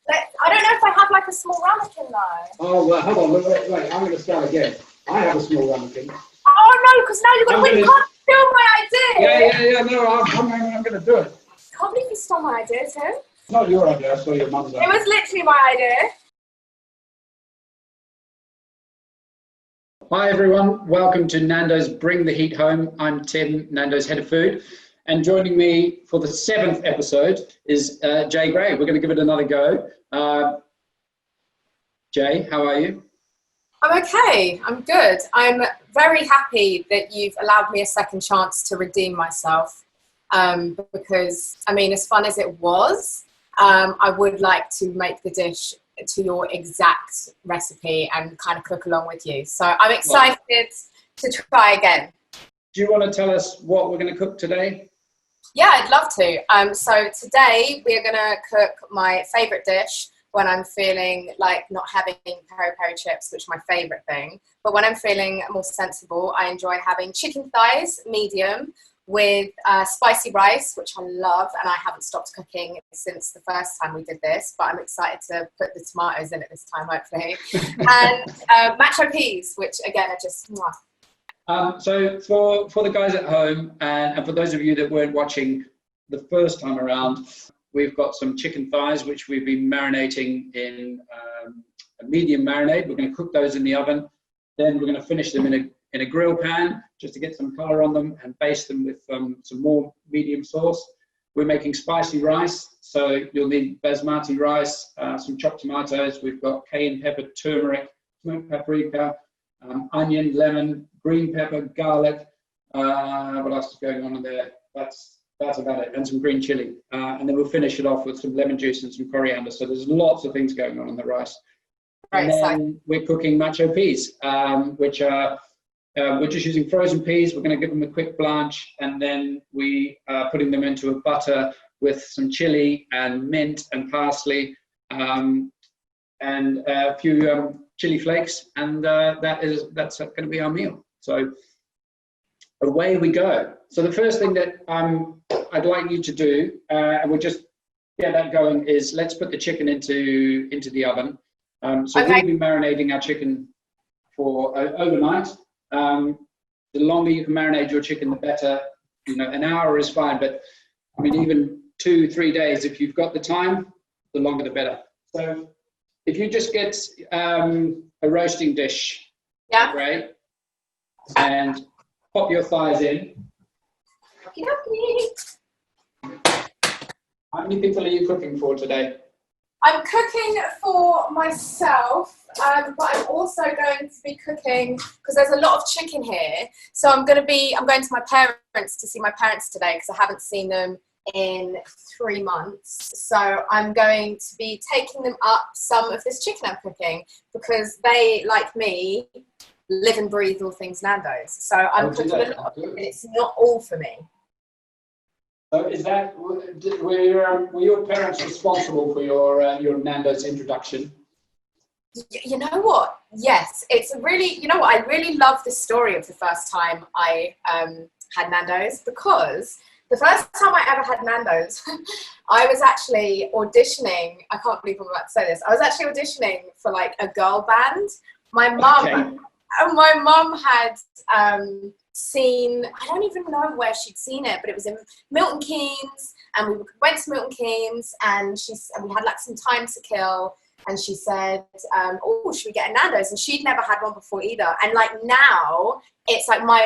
I don't know if I have like a small ramekin though. Oh, well, hold on, wait, I'm going to start again. I have a small ramekin. Oh no, because now you're going to steal my idea. Yeah, no, I'm going to do it. I can't believe you stole my idea too. It's not your idea, I stole your mum's idea. It was literally my idea. Hi everyone, welcome to Nando's Bring the Heat Home. I'm Tim, Nando's head of food, and joining me for the 7th episode is JGrrey. We're going to give it another go. Jay, how are you? I'm okay, I'm good. I'm very happy that you've allowed me a second chance to redeem myself because, I mean, as fun as it was, I would like to make the dish to your exact recipe and kind of cook along with you. So I'm excited to try again. Do you want to tell us what we're going to cook today? Yeah, I'd love to. So today we are going to cook my favourite dish when I'm feeling like not having PERi-PERi chips, which is my favourite thing. But when I'm feeling more sensible, I enjoy having chicken thighs, medium, with spicy rice, which I love, and I haven't stopped cooking since the first time we did this, but I'm excited to put the tomatoes in it this time, hopefully. And macho peas, which again are just mwah. So for the guys at home, and for those of you that weren't watching the first time around, we've got some chicken thighs, which we've been marinating in a medium marinade. We're going to cook those in the oven. Then we're going to finish them in a grill pan just to get some color on them and baste them with some more medium sauce. We're making spicy rice, so you'll need basmati rice, some chopped tomatoes. We've got cayenne pepper, turmeric, smoked paprika, onion, lemon, green pepper, garlic. What else is going on in there? That's about it, and some green chili. And then we'll finish it off with some lemon juice and some coriander. So there's lots of things going on in the rice. And then we're cooking macho peas, which are we're just using frozen peas. We're going to give them a quick blanch, and then we are putting them into a butter with some chili and mint and parsley and a few chili flakes, and that's going to be our meal. So away we go. So the first thing that I'd like you to do, and we'll just get that going, is let's put the chicken into the oven. So we'll be marinating our chicken for overnight. The longer you can marinate your chicken, the better. You know, an hour is fine, but I mean, even 2-3 days, if you've got the time, the longer the better. So if you just get a roasting dish, right, and pop your thighs in. How many people are you cooking for today? I'm cooking for myself, but I'm also going to be cooking because there's a lot of chicken here. So I'm going to my parents to see my parents today because I haven't seen them in 3 months. So I'm going to be taking them up some of this chicken I'm cooking because they, like me, live and breathe all things Nando's. So I'm cooking a lot. It's not all for me. So is that, were your parents responsible for your Nando's introduction? You know what? Yes, it's really, you know what? I really love the story of the first time I had Nando's, because the first time I ever had Nando's, I was actually auditioning. I can't believe I'm about to say this. I was actually auditioning for like a girl band. My mum had seen, I don't even know where she'd seen it, but it was in Milton Keynes, and we went to Milton Keynes, and we had like some time to kill, and she said, oh, should we get a Nando's? And she'd never had one before either. And like now, it's like my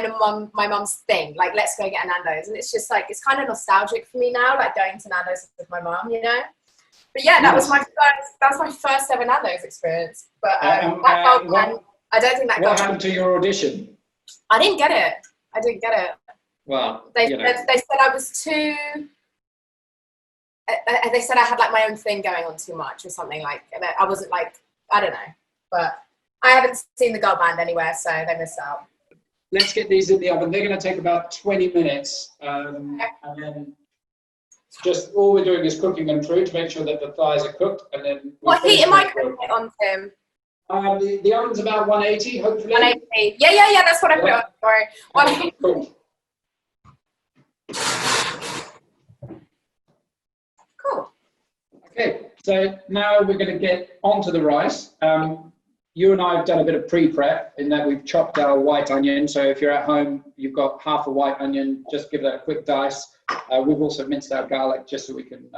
mum's thing, like let's go get a Nando's. And it's just like, it's kind of nostalgic for me now, like going to Nando's with my mum, you know? But yeah, that was my first ever Nando's experience. But I don't think that What happened to your audition? I didn't get it. Well, they said I was too. They said I had like my own thing going on too much or something, like I wasn't like, I don't know. But I haven't seen the girl band anywhere, so they missed out. Let's get these in the oven. They're going to take about 20 minutes, and then just all we're doing is cooking them through to make sure that the thighs are cooked, and then. What heat am I cooking it on, Tim? The oven's about 180, hopefully. 180. Yeah, that's what I put on. Sorry. 180. Cool. Cool. Okay, so now we're going to get onto the rice. You and I have done a bit of pre-prep in that we've chopped our white onion. So if you're at home, you've got half a white onion, just give that a quick dice. We've also minced our garlic just so we can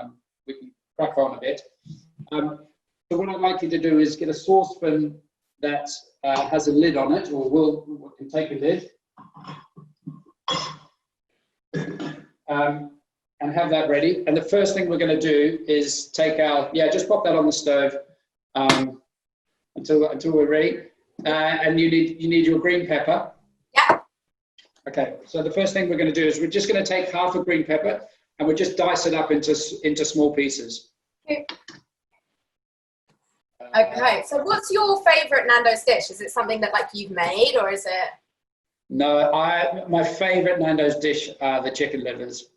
crack on a bit. So what I'd like you to do is get a saucepan that has a lid on it, or we can take a lid. And have that ready. And the first thing we're going to do is take our, just pop that on the stove until we're ready. And you need your green pepper. Yeah. Okay, so the first thing we're going to do is we're just going to take half a green pepper and we'll just dice it up into small pieces. Okay. Okay, so what's your favorite Nando's dish? Is it something that like you've made, or is it? No, my favorite Nando's dish are the chicken livers.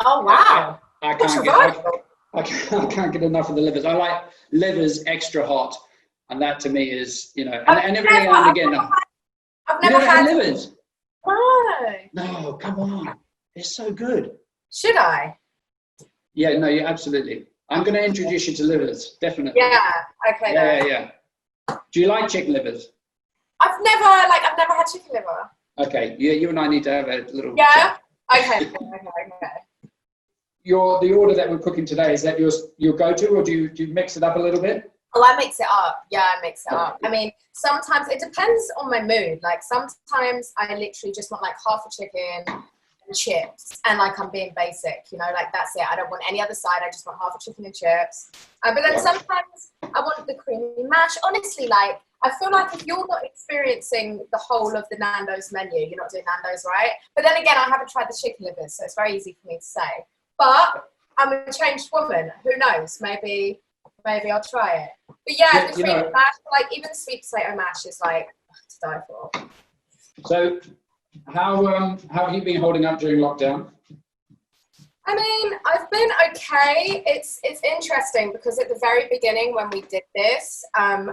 Oh wow! I can't get enough of the livers. I like livers extra hot, and that to me is, and every now and again. I've never had livers. No. No, come on, they're so good. Should I? Yeah, no, absolutely. I'm going to introduce you to livers, definitely. Yeah. Okay. Yeah. Do you like chicken livers? I've never had chicken liver. Okay, you and I need to have a little. Yeah. Chat. Okay. The order that we're cooking today, is that your go-to, or do you mix it up a little bit? Oh, I mix it up. Yeah, I mix it up. I mean, sometimes it depends on my mood. Like sometimes I literally just want like half a chicken and chips, and like I'm being basic, like that's it. I don't want any other side. I just want half a chicken and chips. But then sometimes I want the creamy mash. Honestly, like I feel like if you're not experiencing the whole of the Nando's menu, you're not doing Nando's right. But then again, I haven't tried the chicken livers, so it's very easy for me to say. But I'm a changed woman. Who knows? Maybe I'll try it. But yeah, the creamy mash, like even the sweet potato mash is like to die for. So, how have you been holding up during lockdown? I mean, I've been okay. It's interesting because at the very beginning when we did this,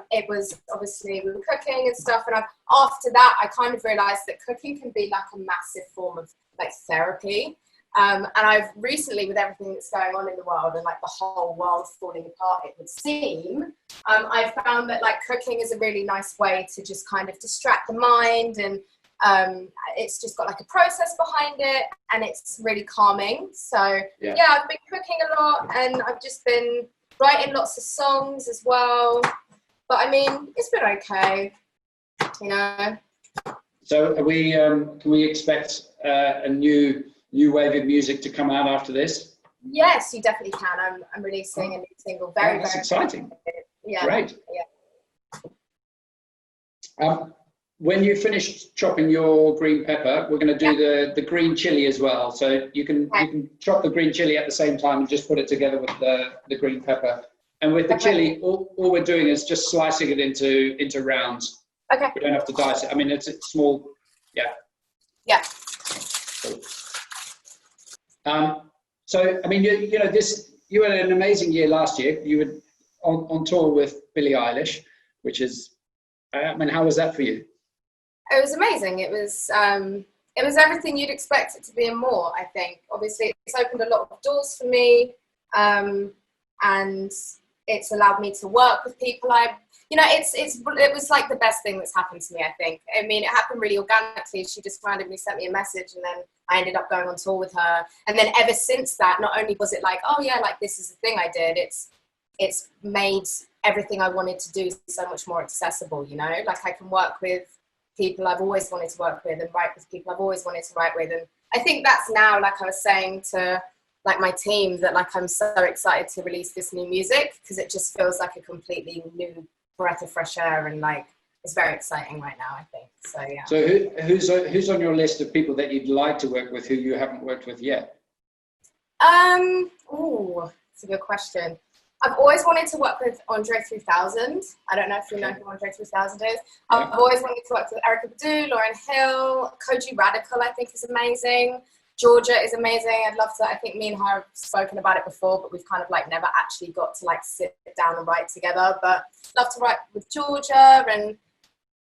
it was obviously we were cooking and stuff, and after that I kind of realised that cooking can be like a massive form of like therapy. And I've recently, with everything that's going on in the world and like the whole world falling apart, it would seem, I've found that like cooking is a really nice way to just kind of distract the mind, and it's just got like a process behind it, and it's really calming. So yeah, I've been cooking a lot, and I've just been writing lots of songs as well. But I mean, it's been okay, So are we? Can we expect a new wave of music to come out after this? Yes, you definitely can. I'm releasing a new single. That's exciting. Yeah. Great. Yeah. When you finish chopping your green pepper, we're going to do the green chili as well. So you can chop the green chili at the same time and just put it together with the green pepper. And with the chili, all we're doing is just slicing it into rounds. Okay. We don't have to dice it. I mean, it's small. Yeah. Yeah. So I mean, you had an amazing year last year. You were on tour with Billie Eilish, which is, I mean, how was that for you? It was amazing. It was everything you'd expect it to be and more. I think obviously it's opened a lot of doors for me, and it's allowed me to work with people. It was like the best thing that's happened to me, I think. I mean, it happened really organically. She just randomly sent me a message, and then I ended up going on tour with her. And then ever since that, not only was it like, oh yeah, like this is the thing I did, it's made everything I wanted to do so much more accessible, Like I can work with people I've always wanted to work with and write with people I've always wanted to write with. And I think that's now, like I was saying to like my team, that like I'm so excited to release this new music because it just feels like a completely new breath of fresh air, and like it's very exciting right now, I think. So yeah. So who's on your list of people that you'd like to work with who you haven't worked with yet? It's a good question. I've always wanted to work with Andre 3000. I don't know if you know who Andre 3000 is. I've always wanted to work with Erykah Badu, Lauryn Hill, Koji Radical, I think is amazing. Georgia is amazing. I'd love to, I think me and her have spoken about it before, but we've kind of like never actually got to like sit down and write together. But love to write with Georgia, and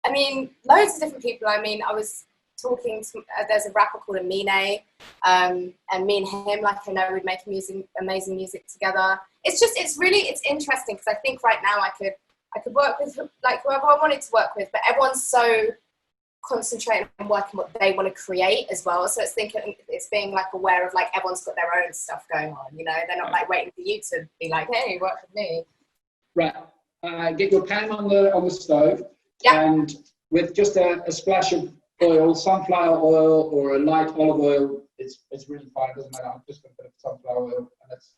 I mean, loads of different people. I mean, I was talking to, there's a rapper called Amine, and me and him, like, I know we'd make amazing music together. It's really interesting, because I think right now I could work with, like, whoever I wanted to work with, but everyone's so concentrating on working what they want to create as well. So it's being like aware of, like, everyone's got their own stuff going on, you know. They're not like waiting for you to be like, hey, work with me. Right. Get your pan on the stove, and with just a splash of oil, sunflower oil or a light olive oil, it's really fine. It doesn't matter. I'm just going to put sunflower oil, and that's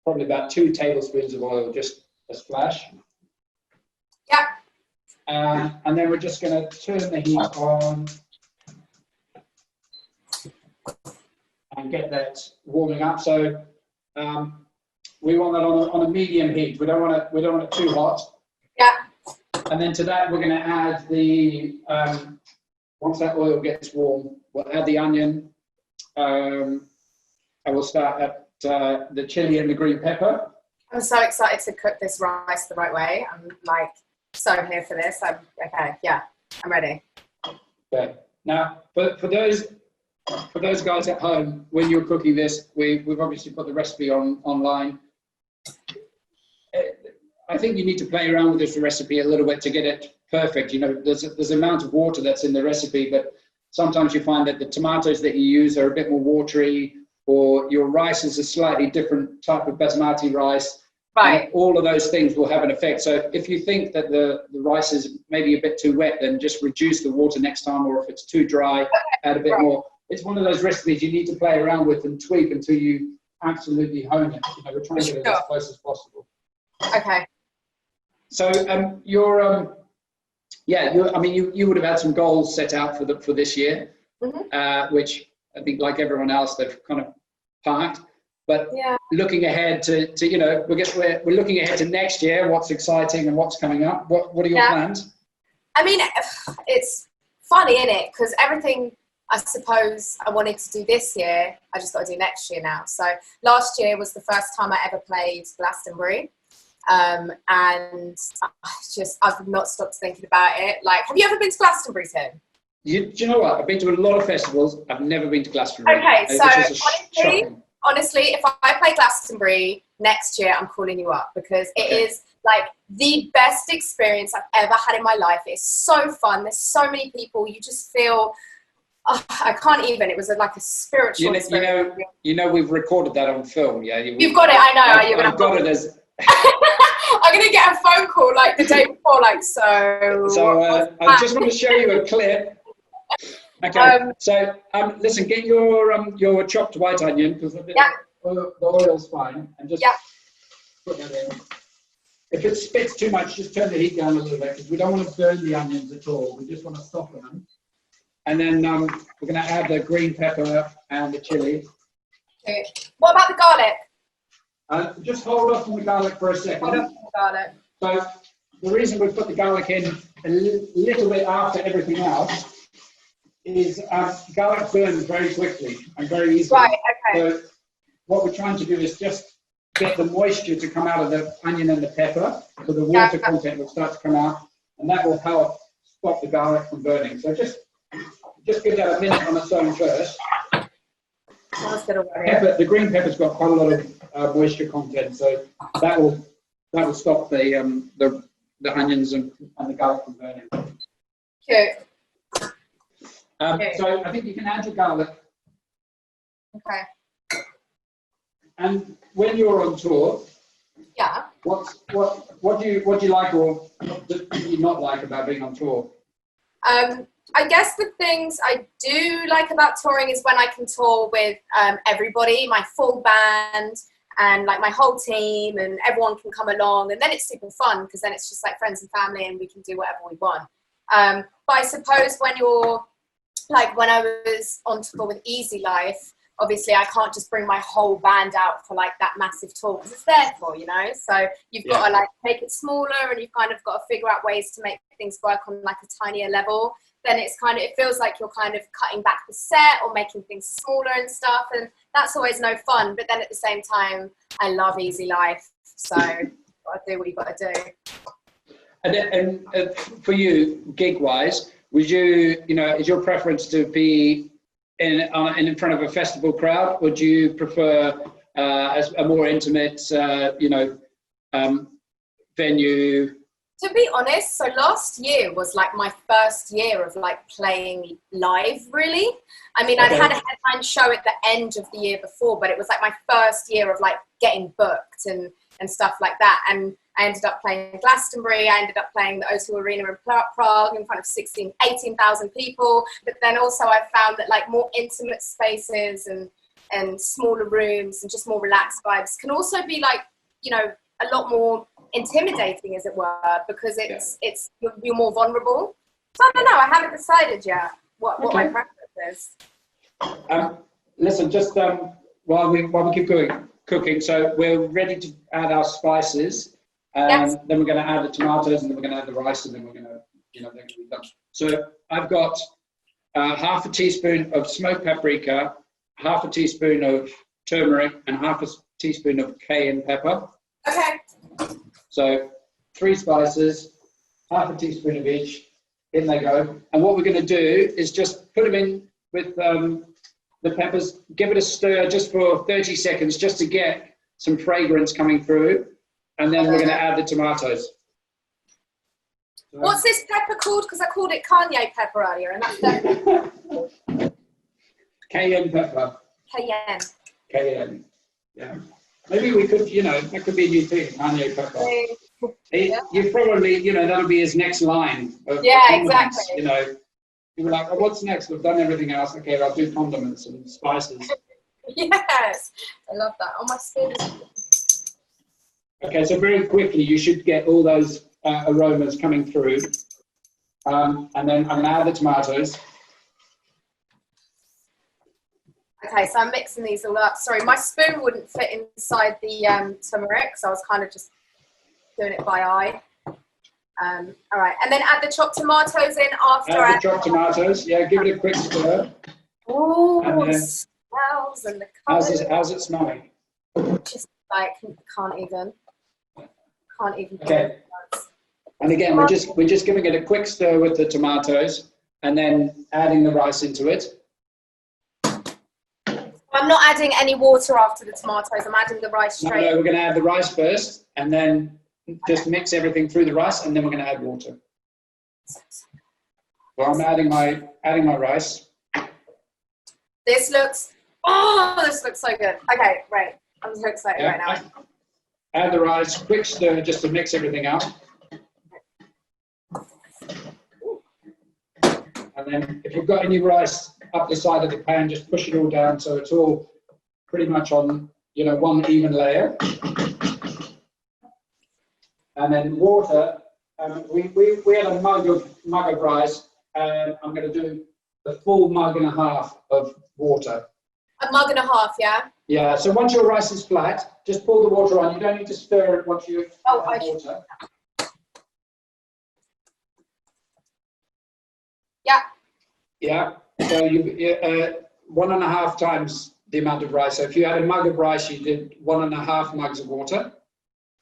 probably about 2 tablespoons of oil, just a splash. Yeah. And then we're just going to turn the heat on and get that warming up. So we want that on a medium heat. We don't want it too hot. Yeah. And then to that we're going to add the once that oil gets warm, we'll add the onion. I will start at the chili and the green pepper. I'm so excited to cook this rice the right way. I'm like so here for this. I'm ready. Okay. Now, for those guys at home, when you're cooking this, we've obviously put the recipe online. I think you need to play around with this recipe a little bit to get it perfect. You know, there's an amount of water that's in the recipe, but sometimes you find that the tomatoes that you use are a bit more watery, or your rice is a slightly different type of basmati rice. Right. All of those things will have an effect. So if you think that the rice is maybe a bit too wet, then just reduce the water next time, or if it's too dry, add a bit more. It's one of those recipes you need to play around with and tweak until you absolutely hone it. You know, we're trying to get it as close as possible. Okay. So you would have had some goals set out for this year, which I think, like everyone else, they've kind of parked. But looking ahead to you know, we're looking ahead to next year. What's exciting and what's coming up? What are your plans? I mean, it's funny, isn't it? Because everything I suppose I wanted to do this year, I just got to do next year now. So last year was the first time I ever played Glastonbury. And I've not stopped thinking about it. Like, have you ever been to Glastonbury, Tim? Do you know what? I've been to a lot of festivals. I've never been to Glastonbury. Okay, so honestly, if I play Glastonbury next year, I'm calling you up, because it is like the best experience I've ever had in my life. It's so fun. There's so many people. You just feel, I can't even. It was like a spiritual experience. You know, we've recorded that on film. Yeah, you've got it. I know. I've got it as. I'm gonna get a phone call like the day before, like so. So I just want to show you a clip. Okay. Listen, get your chopped white onion, because the oil's fine, and just put that in. If it spits too much, just turn the heat down a little bit, because we don't want to burn the onions at all. We just want to soften them. And then we're going to add the green pepper and the chili. Okay. What about the garlic? Just hold off on the garlic for a second. Hold off on the garlic. So the reason we put the garlic in a little bit after everything else is garlic burns very quickly and very easily. Right, okay. So what we're trying to do is just get the moisture to come out of the onion and the pepper, so the water content will start to come out, and that will help stop the garlic from burning. So just give that a minute on its own first. The green pepper's got quite a lot of moisture content, so that will stop the onions and the garlic from burning. Okay. So I think you can add your garlic. Okay. And when you're on tour, what do you like, or what do you not like about being on tour? I guess the things I do like about touring is when I can tour with everybody, my full band, and like my whole team, and everyone can come along, and then it's super fun, because then it's just like friends and family, and we can do whatever we want. But I suppose when you're like, when I was on tour with Easy Life, obviously I can't just bring my whole band out for like that massive tour, because it's their tour, you know. So you've got to like make it smaller, and you've kind of got to figure out ways to make things work on like a tinier level. Then it's kind of, it feels like you're kind of cutting back the set or making things smaller and stuff, and that's always no fun. But then at the same time, I love Easy Life, so you've got to do what you've got to do. And for you, gig-wise, would you, is your preference to be in front of a festival crowd? Would you prefer as a more intimate, venue? To be honest, so last year was like my first year of like playing live, really. I mean, Okay. I'd had a headline show at the end of the year before, but it was like my first year of like getting booked and stuff like that. And I ended up playing Glastonbury, I ended up playing the O2 Arena in Prague in front of 18,000 people. But then also I found that like more intimate spaces and smaller rooms and just more relaxed vibes can also be like, a lot more intimidating, as it were, because you're more vulnerable. So I don't know, I haven't decided yet what my preference is. Listen, just while we keep cooking, so we're ready to add our spices. Yes. Then we're going to add the tomatoes, and then we're going to add the rice, and then we're going to, they're going to be done. So I've got half a teaspoon of smoked paprika, half a teaspoon of turmeric, and half a teaspoon of cayenne pepper. Okay. So 3 spices, half a teaspoon of each. In they go. And what we're going to do is just put them in with the peppers, give it a stir just for 30 seconds, just to get some fragrance coming through. And then we're going to add the tomatoes. So, what's this pepper called? Because I called it Kanye pepper earlier, and that's definitely cayenne pepper. cayenne. Cayenne. Yeah. Maybe we could, that could be a new thing, Kanye pepper. You probably, that'll be his next line. Yeah, condiments, exactly. You're like, oh, what's next? We've done everything else. Okay, I'll do condiments and spices. Yes, I love that. Oh, my skin is... Okay, so very quickly, you should get all those aromas coming through. And then I'm going to add the tomatoes. Okay, so I'm mixing these all up. Sorry, my spoon wouldn't fit inside the turmeric, so I was kind of just doing it by eye. All right, and then add the chopped tomatoes in after. Add the chopped tomatoes. Yeah, give it a quick stir. Oh, the smells and the colours. How's it smelling? Just like can't even. Okay. And again, we're just giving it a quick stir with the tomatoes, and then adding the rice into it. I'm not adding any water after the tomatoes. I'm adding the rice straight. No, we're going to add the rice first, and then just mix everything through the rice, and then we're going to add water. So I'm adding my rice. This looks so good. Okay, right. I'm so excited right now. Add the rice, quick stir just to mix everything out. And then if you've got any rice up the side of the pan, just push it all down so it's all pretty much on, one even layer. And then water, we had a mug of rice, and I'm going to do the full mug and a half of water. A mug and a half, yeah? Yeah, so once your rice is flat, just pour the water on. You don't need to stir it once you add water. Yeah. Yeah, so 1.5 times the amount of rice. So if you had a mug of rice, you did 1.5 mugs of water.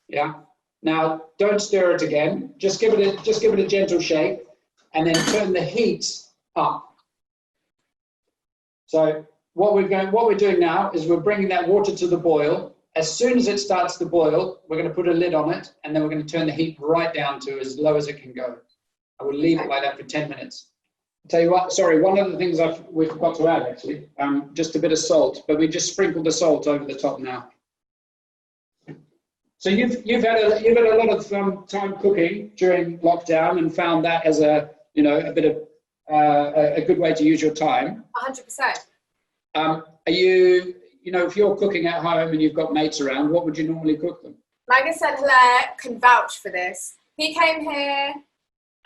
Yeah. Now don't stir it again. Just give it a gentle shake, and then turn the heat up. So what we're doing now is we're bringing that water to the boil. As soon as it starts to boil, we're going to put a lid on it, and then we're going to turn the heat right down to as low as it can go. I will leave it like that for 10 minutes. Tell you what, sorry, one of the things we forgot to add actually, just a bit of salt, but we just sprinkled the salt over the top now. So you've had a lot of time cooking during lockdown and found that as a bit of a good way to use your time. 100%. Are you if you're cooking at home and you've got mates around, what would you normally cook them? Like I said, Hilaire can vouch for this. He came here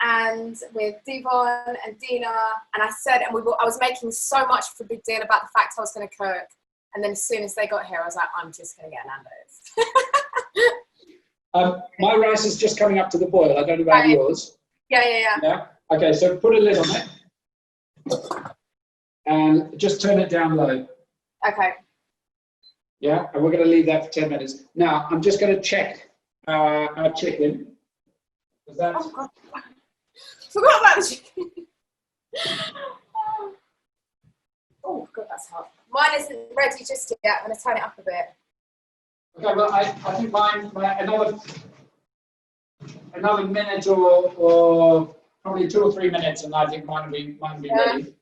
and with Devon and Dina, and I said, I was making so much of a big deal about the fact I was going to cook, and then as soon as they got here, I was like, I'm just going to get Nando's. My rice is just coming up to the boil. I don't know about yours. Yeah. Okay, so put a lid on it, and just turn it down low. Okay. Yeah, and we're going to leave that for 10 minutes. Now, I'm just going to check our chicken. Oh, God. Forgot about the chicken. Oh, God, that's hot. Mine isn't ready just yet. I'm going to turn it up a bit. Okay, well, I think mine another minute or probably 2 or 3 minutes, and I think mine will be ready.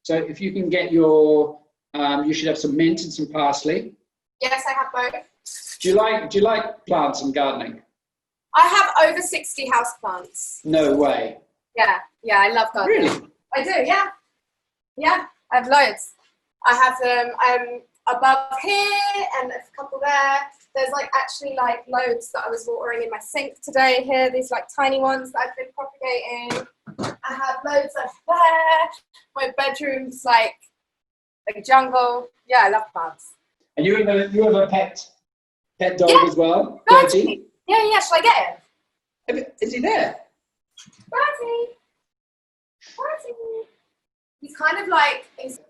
So if you can get your, you should have some mint and some parsley. Yes, I have both. Do you like plants and gardening? I have over 60 houseplants. No way. Yeah, I love gardening. Really? I do, yeah. Yeah, I have loads. I have them above here and a couple there. There's like actually like loads that I was watering in my sink today here. These like tiny ones that I've been propagating. I have loads of there. My bedroom's like a jungle. Yeah, I love plants. And you have a pet dog as well? Bertie. Yeah, shall I get him? Is he there? Bertie. He's kind of like, he's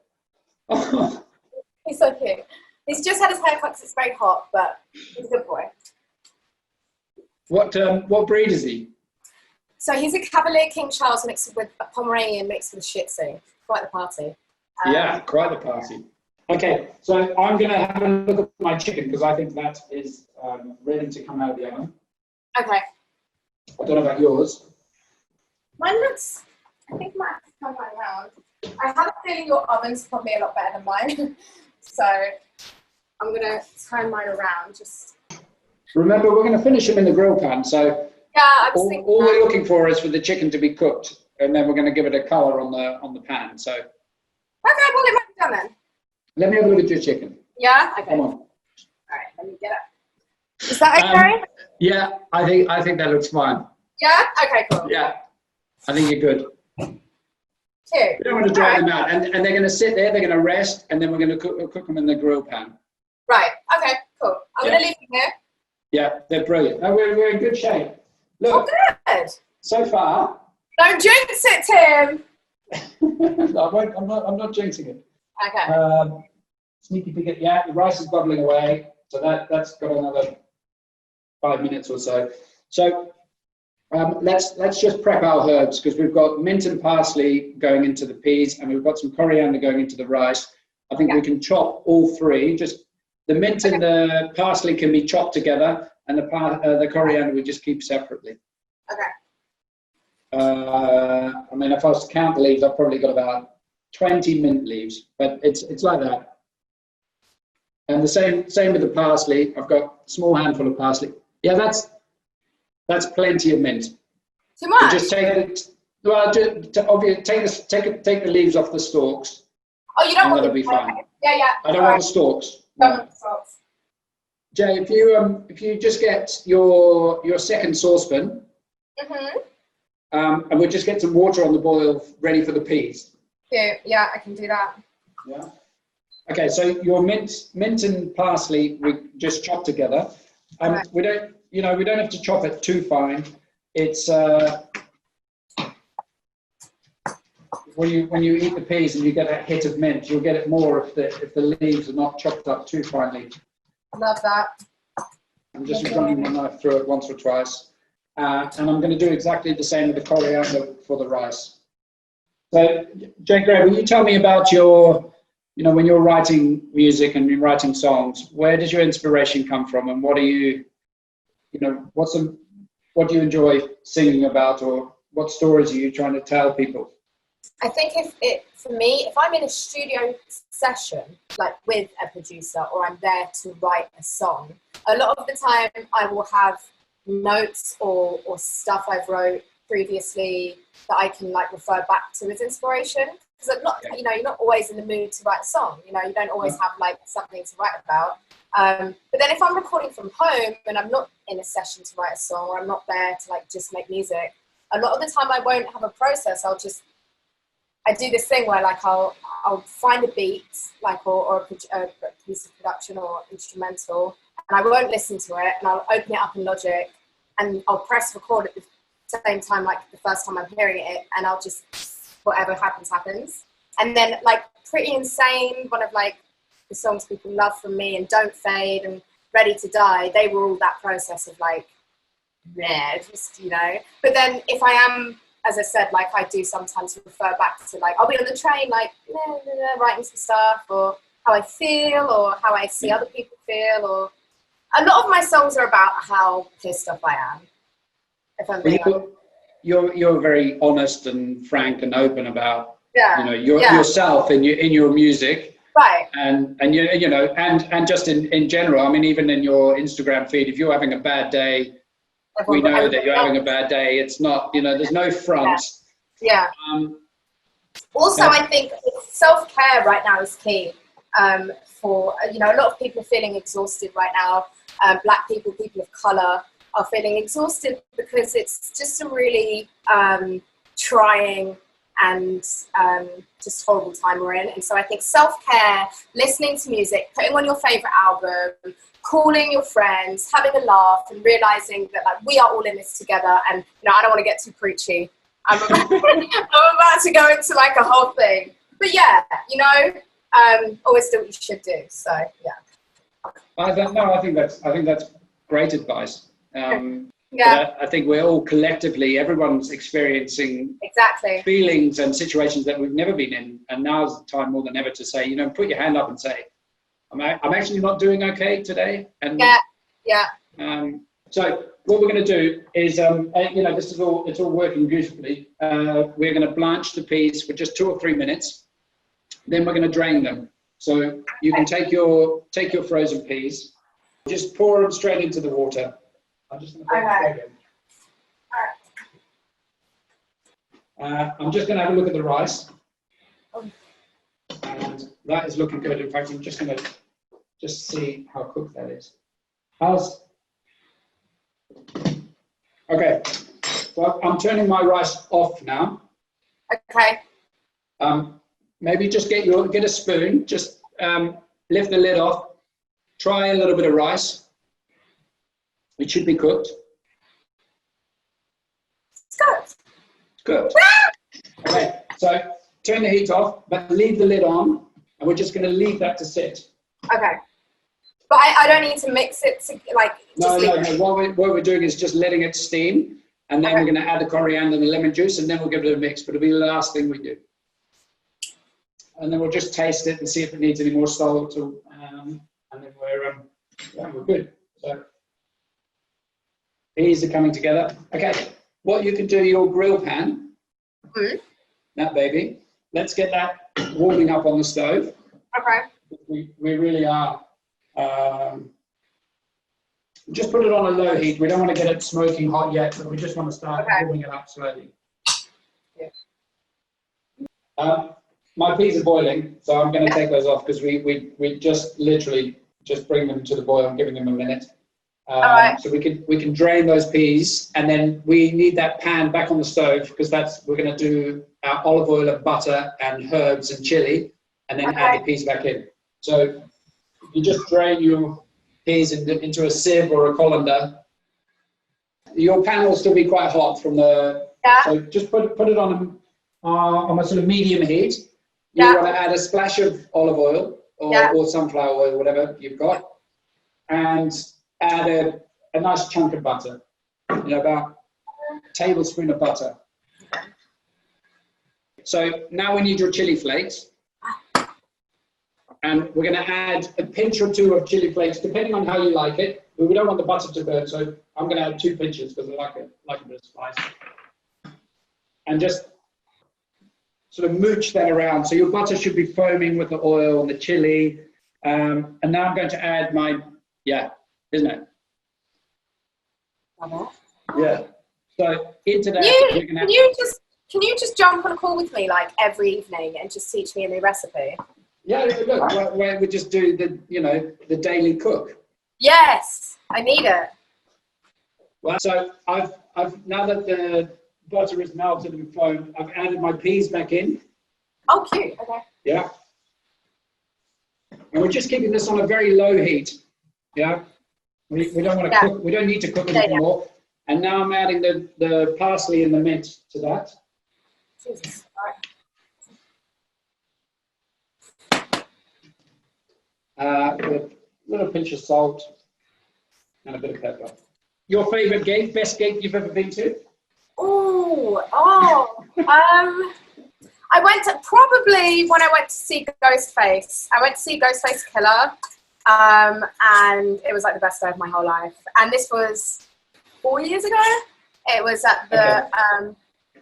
so cute. He's just had his hair cut because it's very hot, but he's a good boy. What breed is he? So he's a Cavalier King Charles mixed with a Pomeranian mixed with a Shih Tzu. Quite the party. Yeah, quite the party. Okay, so I'm going to have a look at my chicken because I think that is ready to come out of the oven. Okay. I don't know about yours. Mine looks, I think mine has come right around. I have a feeling your oven's probably a lot better than mine. So I'm going to turn mine around. Just remember, we're going to finish them in the grill pan. So yeah, I was thinking all we're looking for is for the chicken to be cooked, and then we're going to give it a colour on the pan. So okay, well it might be done then. let me have a look at your chicken. Yeah. Okay. Come on. All right. Let me get it. Is that okay? Yeah, I think that looks fine. Yeah. Okay. Cool. Yeah, I think you're good. Cute. We don't want to dry them out, and they're going to sit there. They're going to rest, and then we're going to cook them in the grill pan. Right. Okay. Cool. I'm going to leave them here. Yeah, they're brilliant. No, we're in good shape. Look, good. So far. Don't jinx it, Tim. I'm not jinxing it. Okay. Sneaky pig. Yeah, the rice is bubbling away, so that's got another 5 minutes or so. So let's just prep our herbs because we've got mint and parsley going into the peas, and we've got some coriander going into the rice. I think we can chop all three. Just the mint and the parsley can be chopped together, and the coriander we just keep separately. Okay. I mean, if I was to count the leaves, I've probably got about 20 mint leaves, but it's like that. And the same with the parsley. I've got a small handful of parsley. Yeah, that's plenty of mint. Too much. So just take the leaves off the stalks. Oh, you don't want that'll be fine. Yeah. I don't want the stalks. Don't want the stalks. Jay, if you just get your second saucepan, and we'll just get some water on the boil ready for the peas. Yeah, I can do that. Yeah. Okay, so your mint and parsley we just chop together. We don't have to chop it too fine. It's when you eat the peas and you get a hit of mint, you'll get it more if the leaves are not chopped up too finely. Love that. I'm just running my knife through it once or twice, and I'm going to do exactly the same with the coriander for the rice. So, JGrrey, will you tell me about your, when you're writing music and you're writing songs, where does your inspiration come from, and what do you enjoy singing about, or what stories are you trying to tell people? I think for me, if I'm in a studio session, like with a producer, or I'm there to write a song, a lot of the time I will have notes or stuff I've wrote previously that I can like refer back to as inspiration. Because you're not always in the mood to write a song. You don't always have like something to write about. But then if I'm recording from home and I'm not in a session to write a song, or I'm not there to like just make music, a lot of the time I won't have a process. I do this thing where like I'll find a beat, like or a piece of production or instrumental, and I won't listen to it, and I'll open it up in Logic, and I'll press record at the same time, like the first time I'm hearing it, and I'll just, whatever happens, happens. And then like Pretty Insane, one of like the songs people love from me, and Don't Fade and Ready to Die, they were all that process of like, just. But then if I am as I said, like I do sometimes refer back to, like, I'll be on the train, like, writing some stuff, or how I feel, or how I see other people feel, or a lot of my songs are about how pissed off I am, if I'm being honest. You're very honest and frank and open about Yeah. yourself in your music, right? And you know, and just in general. I mean, even in your Instagram feed, if you're having a bad day, we know that you're having a bad day. It's not, you know, there's no front. Yeah. Also, I think self-care right now is key. For, you know, a lot of people are feeling exhausted right now. Black people, people of color are feeling exhausted because it's just a really trying and just horrible time we're in. And so I think self-care, listening to music, putting on your favorite album, calling your friends, having a laugh, and realizing that, like, we are all in this together. And, you know, I don't want to get too preachy. I'm about to go into like a whole thing. But yeah, you know, always do what you should do. So yeah. I think that's great advice. Yeah. I think we're all collectively, everyone's experiencing feelings and situations that we've never been in, and now's the time more than ever to say, you know, put your hand up and say, I'm actually not doing okay today. And so what we're going to do is, you know, it's all working beautifully. We're going to blanch the peas for just 2 or 3 minutes. Then we're going to drain them. So you can take your frozen peas, just pour them straight into the water. I'm just going to I'm just going to have a look at the rice. And that is looking good. In fact, I'm just going to see how cooked that is. Okay. Well, I'm turning my rice off now. Okay. Maybe just get a spoon, just lift the lid off, try a little bit of rice. It should be cooked. It's good. Good. Okay, so turn the heat off, but leave the lid on, and we're just going to leave that to sit. Okay. But I don't need to mix it to, like, No. What we're doing is just letting it steam, and then we're going to add the coriander and the lemon juice, and then we'll give it a mix, but it'll be the last thing we do. And then we'll just taste it and see if it needs any more salt, and then we're good. So peas are coming together. Okay, what you can do, your grill pan, that baby, let's get that warming up on the stove. Okay. We really are. Just put it on a low heat. We don't want to get it smoking hot yet, but we just want to start warming it up slowly. Yeah. My peas are boiling, so I'm going to take those off because we just literally just bring them to the boil and giving them a minute. So we can drain those peas, and then we need that pan back on the stove because we're going to do our olive oil and butter and herbs and chili, and then add the peas back in. So you just drain your peas into a sieve or a colander. Your pan will still be quite hot from the. So just put it on a sort of medium heat. You want to add a splash of olive oil or sunflower oil, whatever you've got, and add a nice chunk of butter, you know, about a tablespoon of butter. So now we need your chili flakes, and we're going to add a pinch or 2 of chili flakes, depending on how you like it. But we don't want the butter to burn, so I'm going to add 2 pinches because I like a bit of spice, and just sort of mooch that around. So your butter should be foaming with the oil and the chili. And now I'm going to add isn't it? Yeah. So into that, can you just jump on a call with me like every evening and just teach me a new recipe? Yeah, look, we just do the daily cook. Yes, I need it. Well, so I've now that the butter is melted and foamed, I've added my peas back in. Oh, cute. Okay. Yeah. And we're just keeping this on a very low heat. Yeah. We don't want to cook. We don't need to cook it anymore. And now I'm adding the parsley and the mint to that. Jesus. With a little pinch of salt and a bit of pepper. Your favorite gig, best gig you've ever been to? I went to, probably when I went to see Ghostface. I went to see Ghostface Killer, and it was like the best day of my whole life. And this was 4 years ago. It was at the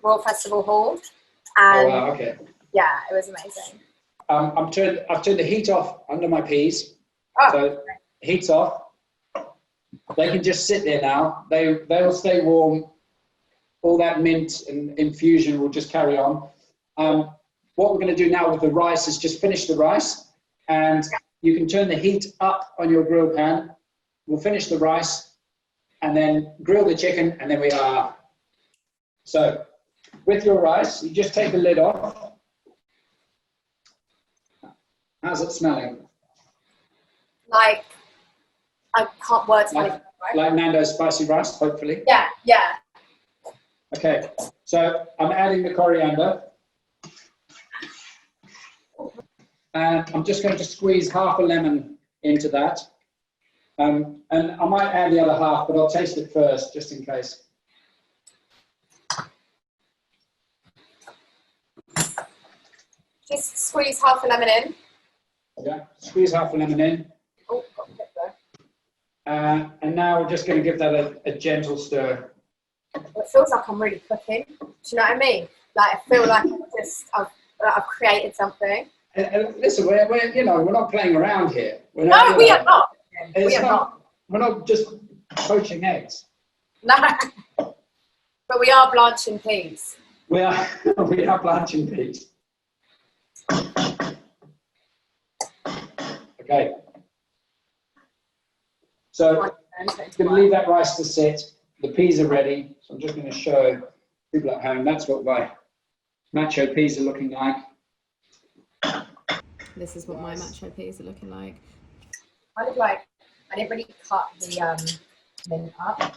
Royal Festival Hall, and yeah, it was amazing. I've turned the heat off under my peas. So heat's off. They can just sit there now. They'll stay warm. All that mint and infusion will just carry on. What we're going to do now with the rice is just finish the rice, and you can turn the heat up on your grill pan. We'll finish the rice and then grill the chicken, and then we are. So with your rice, you just take the lid off. How's it smelling? Like, I can't words like Nando's spicy rice, hopefully. Yeah, yeah. Okay, so I'm adding the coriander. And I'm just going to squeeze half a lemon into that. And I might add the other half, but I'll taste it first, just in case. Just squeeze half a lemon in. Yeah, squeeze half a lemon in. Oh, got a bit there. And now we're just going to give that a gentle stir. It feels like I'm really cooking. Do you know what I mean? Like, I feel like I've created something. And listen, we're not playing around here. We are not. We're not just poaching eggs. No, but we are blanching peas. We are blanching peas. Okay. So I'm going to leave that rice to sit. The peas are ready. So I'm just going to show people at home. That's what my macho peas are looking like. This is what my macho peas are looking like. I look like I didn't really cut the mint up.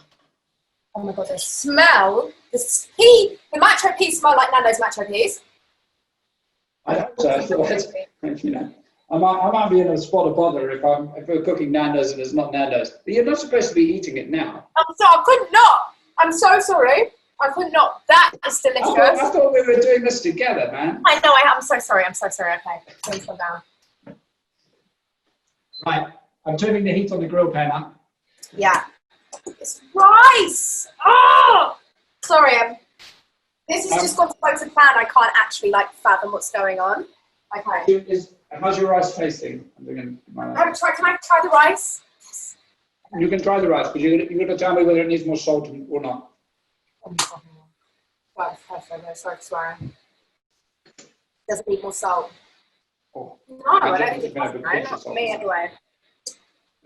Oh my god, the smell! The macho peas smell like Nando's macho peas. I hope so. I thought, you know, I might be in a spot of bother if we're cooking Nando's and it's not Nando's. But you're not supposed to be eating it now. I could not. I'm so sorry. I could not. That is delicious. I thought we were doing this together, man. I know. I'm so sorry. I'm so sorry. Okay, please calm down. Right. I'm turning the heat on the grill pan up. Yeah. It's rice. Oh, sorry. This has just gone so to plan. I can't actually fathom what's going on. Okay. How's your rice tasting? Can I try the rice? Yes. You can try the rice, but you're going to tell me whether it needs more salt or not. Sorry for swearing. Doesn't need more salt. Oh. No, I don't think it does. No, not for me anyway.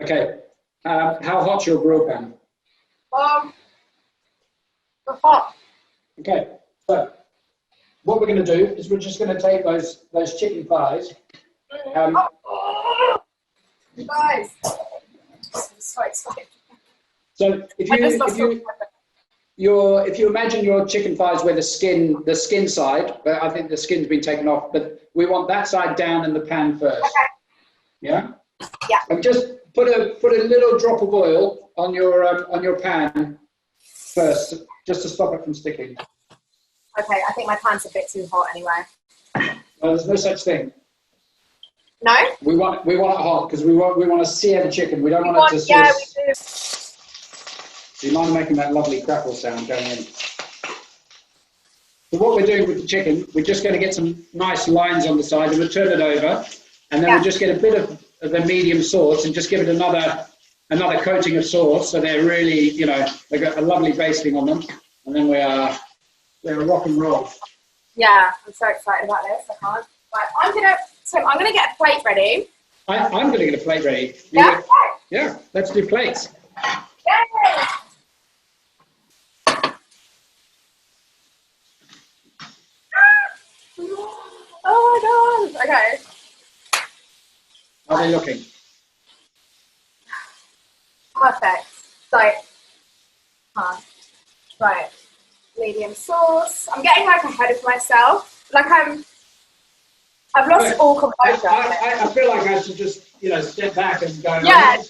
Okay. How hot's your grill pan? Hot. Okay. So what we're going to do is we're just going to take those chicken thighs. Guys, so excited. So if you imagine your chicken thighs where the skin side, but I think the skin's been taken off, but we want that side down in the pan first. Okay. Yeah. Yeah. And just put a little drop of oil on your pan first, just to stop it from sticking. Okay, I think my pan's a bit too hot anyway. Well, there's no such thing. No? We want it hot because we want to sear the chicken. We don't want it to. Yeah, we do. Do you mind making that lovely crackle sound going in? So what we're doing with the chicken, we're just going to get some nice lines on the side and we'll turn it over, and then we'll just get a bit of the medium sauce and just give it another coating of sauce, so they're really, they've got a lovely basting on them, and then they're rock and roll. Yeah, I'm so excited about this. I can't. Right, I'm gonna get a plate ready. I'm gonna get a plate ready. Yeah. Yeah. Let's do plates. Yay! Oh my god. Okay. How are they looking? Perfect. Right. Medium sauce. I'm getting ahead of myself. I've lost all composure. I feel like I should just, step back and go. Yeah,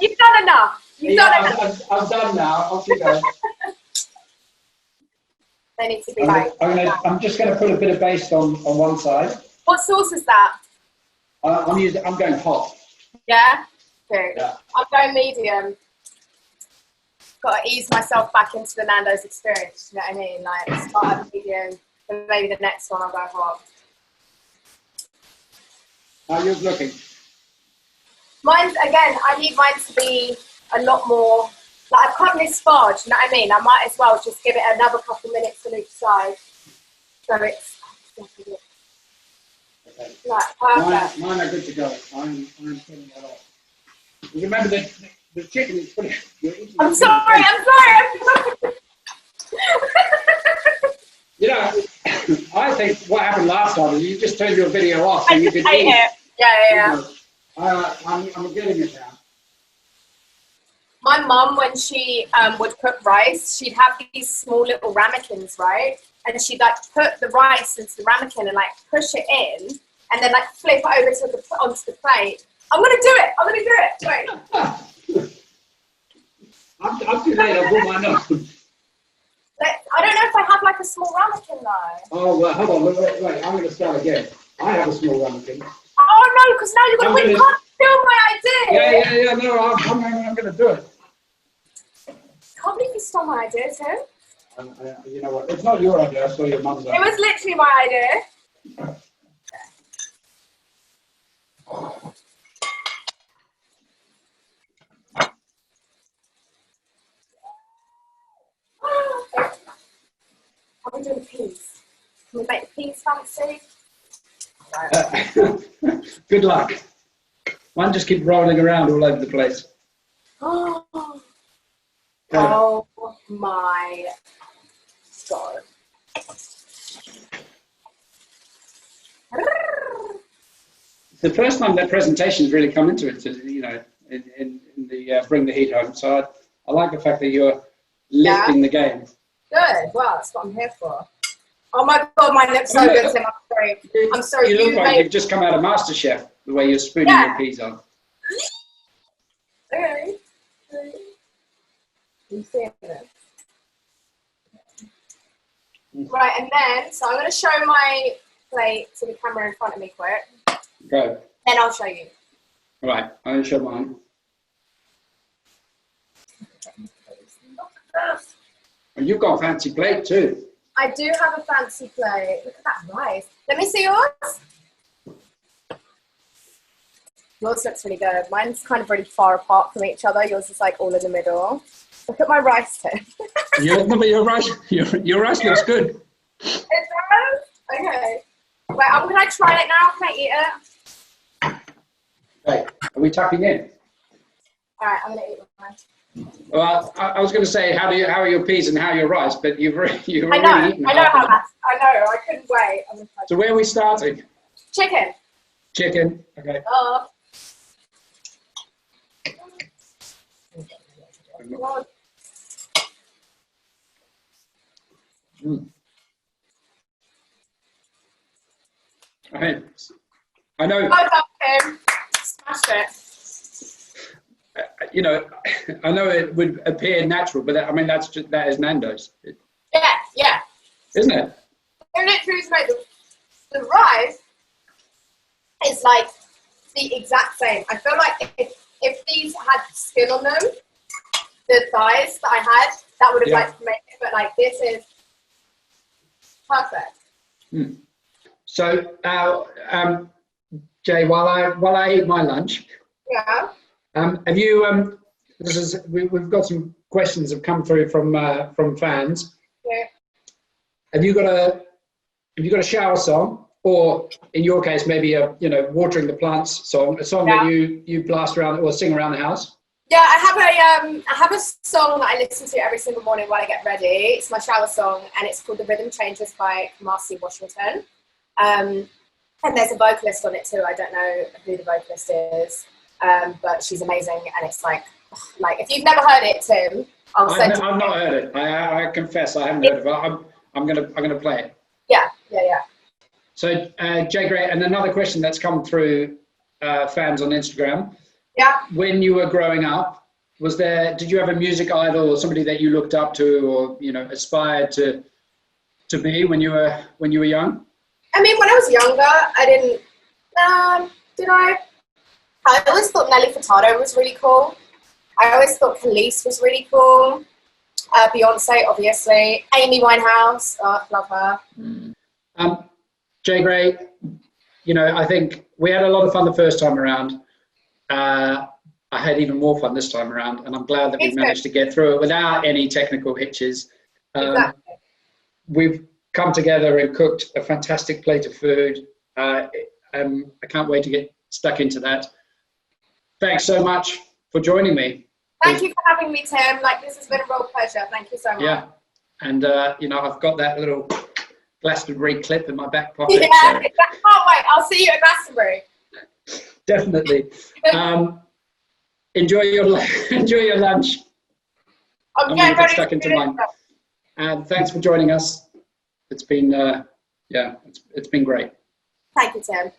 you've done enough. You've done enough. I'm done now. Off you go. They need to be like. I'm just going to put a bit of baste on one side. What sauce is that? I'm going hot. Yeah? Good. Yeah. I'm going medium. Got to ease myself back into the Nando's experience, you know what I mean? Like, start at medium, and maybe the next one I'll go hot. How are you looking? Mine's, again, I need mine to be a lot more, like I've come this far, do you know what I mean? I might as well just give it another couple minutes on each side. So it's Okay. like perfect. Mine are good to go. I'm putting that off. You remember the chicken is pretty. I'm sorry. You know, I think what happened last time is you just turned your video off so you could hate eat. it. Yeah. I'm getting it now. My mum, when she would cook rice, she'd have these small little ramekins, right? And she'd like put the rice into the ramekin and like push it in, and then like flip it over onto the plate. I'm gonna do it. Wait. I'm too late. I brought mine up. I don't know if I have like a small ramekin though. Oh well, hold on. Wait. I'm gonna start again. I have a small ramekin. Oh no, because now you can't steal my idea. Yeah. No, I'm gonna do it. Can't believe you stole my idea too. You know what? It's not your idea. I stole your mum's idea. It was literally my idea. Are we doing peas? Can we make the peas fancy? Good luck. Mine just keep rolling around all over the place. Oh my God. The first time that presentation's really come into it, you know, in the bring the heat home. So I like the fact that you're lifting the game. Good. Well, that's what I'm here for. Oh my God, mine looks so good, Tim. I'm sorry. You look like you've just come out of MasterChef, the way you're spooning your peas on. Okay. You seeing it? Right, and then, so I'm going to show my plate to the camera in front of me quick. Go. Then I'll show you. All right, I'm going to show mine. And you've got a fancy plate too. I do have a fancy plate. Look at that rice. Let me see yours. Yours looks really good. Mine's kind of really far apart from each other. Yours is like all in the middle. Look at my rice tip. Your rice looks good. It does? Okay. Wait, can I try it now? Can I eat it? Hey, are we tucking in? All right, I'm going to eat mine. Well, I was going to say, how are your peas and how are your rice, but you've already eaten I know. I couldn't wait. So where are we starting? Chicken. Chicken. Okay. Okay. I know. Well done, Tim. Smashed it. You know, I know it would appear natural, but I mean that is Nando's. Yeah. Isn't it? They're literally like the rice is like the exact same. I feel like if these had skin on them, the thighs that I had, that would have like made it, but like this is perfect. So, Jay, while I eat my lunch, have you? We've got some questions that have come through from fans. Yeah. Have you got a shower song, or in your case, maybe a watering the plants song, a song that you blast around or sing around the house? Yeah, I have a song that I listen to every single morning while I get ready. It's my shower song, and it's called "The Rhythm Changes" by Marcy Washington. And there's a vocalist on it too. I don't know who the vocalist is, but she's amazing. And it's like if you've never heard it, Tim, I've not heard it. I confess I haven't heard it, but I'm gonna play it. Yeah. So JGrrey, and another question that's come through fans on Instagram. Yeah. When you were growing up, did you have a music idol or somebody that you looked up to or aspired to to be when you were young? I mean, when I was younger, I didn't. Did I? I always thought Nelly Furtado was really cool. I always thought Khalees was really cool. Beyonce, obviously. Amy Winehouse, love her. JGrrey, you know, I think we had a lot of fun the first time around. I had even more fun this time around, and I'm glad that we managed to get through it without any technical hitches. Exactly. We've come together and cooked a fantastic plate of food. I can't wait to get stuck into that. Thanks so much for joining me. Thank you for having me, Tim. Like, this has been a real pleasure. Thank you so much. Yeah, and you know, I've got that little Glastonbury clip in my back pocket. Yeah, so. I can't wait. I'll see you at Glastonbury. Definitely. Enjoy your lunch. I'm going getting to get ready stuck to into do mine. this. And thanks for joining us. It's been, it's been great. Thank you, Tim.